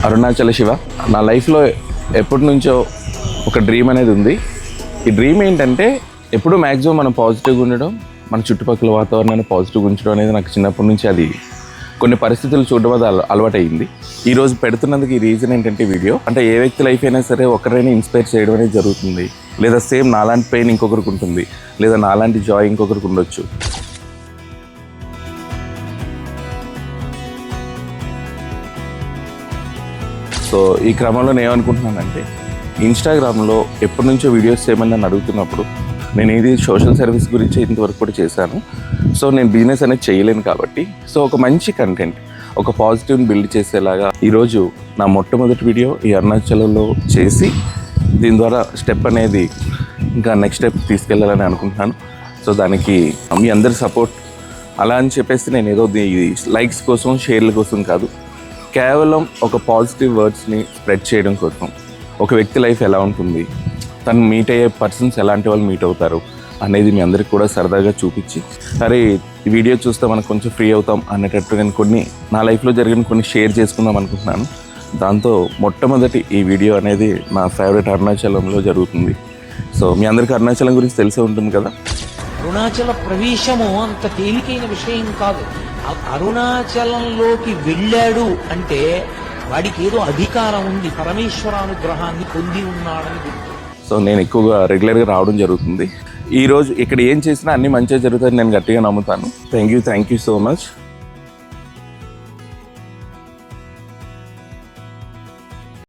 అరుణాచల శివ నా లైఫ్లో ఎప్పటి నుంచో ఒక డ్రీమ్ అనేది ఉంది. ఈ డ్రీమ్ ఏంటంటే ఎప్పుడూ మ్యాక్సిమం మనం పాజిటివ్గా ఉండడం, మన చుట్టుపక్కల వాతావరణాన్ని పాజిటివ్గా ఉంచడం అనేది నాకు చిన్నప్పటి నుంచి అది కొన్ని పరిస్థితులు చూడడం అది అలవాటైంది. ఈరోజు పెడుతున్నందుకు ఈ రీజన్ ఏంటంటే వీడియో అంటే ఏ వ్యక్తి లైఫ్ అయినా సరే ఒకరైనా ఇన్స్పైర్ చేయడం అనేది జరుగుతుంది. లేదా సేమ్ నాలాంటి పెయిన్ ఇంకొకరికి ఉంటుంది, లేదా నాలాంటి జాయ్ ఇంకొకరికి ఉండొచ్చు. సో ఈ క్రమంలో నేను ఏమనుకుంటున్నానంటే ఇన్స్టాగ్రామ్లో ఎప్పటి నుంచో వీడియోస్ చేయమని నన్ను అడుగుతున్నప్పుడు నేను ఇది సోషల్ సర్వీస్ గురించి ఇంతవరకు కూడా చేశాను. సో నేను బిజినెస్ అనేది చేయలేను కాబట్టి సో ఒక మంచి కంటెంట్, ఒక పాజిటివ్ని బిల్డ్ చేసేలాగా ఈరోజు నా మొట్టమొదటి వీడియో ఈ అరుణాచలంలో చేసి దీని ద్వారా స్టెప్ అనేది ఇంకా నెక్స్ట్ స్టెప్ తీసుకెళ్ళాలని అనుకుంటున్నాను. సో దానికి మీ అందరి సపోర్ట్ అలా అని చెప్పేసి నేను ఏదో లైక్స్ కోసం షేర్ల కోసం కాదు, కేవలం ఒక పాజిటివ్ వర్డ్స్ని స్ప్రెడ్ చేయడం కోసం. ఒక వ్యక్తి లైఫ్ ఎలా ఉంటుంది, తను మీట్ అయ్యే పర్సన్స్ ఎలాంటి వాళ్ళు మీట్ అవుతారు అనేది మీ అందరికి కూడా సరదాగా చూపించి సరే ఈ వీడియో చూస్తే మనకు కొంచెం ఫ్రీ అవుతాం అనేటట్టు నేను కొన్ని నా లైఫ్లో జరిగిన కొన్ని షేర్ చేసుకుందాం అనుకుంటున్నాను. దాంతో మొట్టమొదటి ఈ వీడియో అనేది నా ఫేవరెట్ అరుణాచలంలో జరుగుతుంది. సో మీ అందరికీ అరుణాచలం గురించి తెలిసే ఉంటుంది కదా. అరుణాచల ప్రవేశము అంత తేలికైన విషయం కాదు. అరుణాచలంలోకి వెళ్ళాడు అంటే వాడికి ఏదో అధికారం ఉంది, పరమేశ్వరానుగ్రహాన్ని పొంది ఉన్నాడని గుర్తు. సో నేను ఎక్కువగా రెగ్యులర్గా రావడం జరుగుతుంది. ఈరోజు ఇక్కడ ఏం చేసినా అన్ని మంచిగా జరుగుతాయని నేను గట్టిగా నమ్ముతాను. Thank you so much.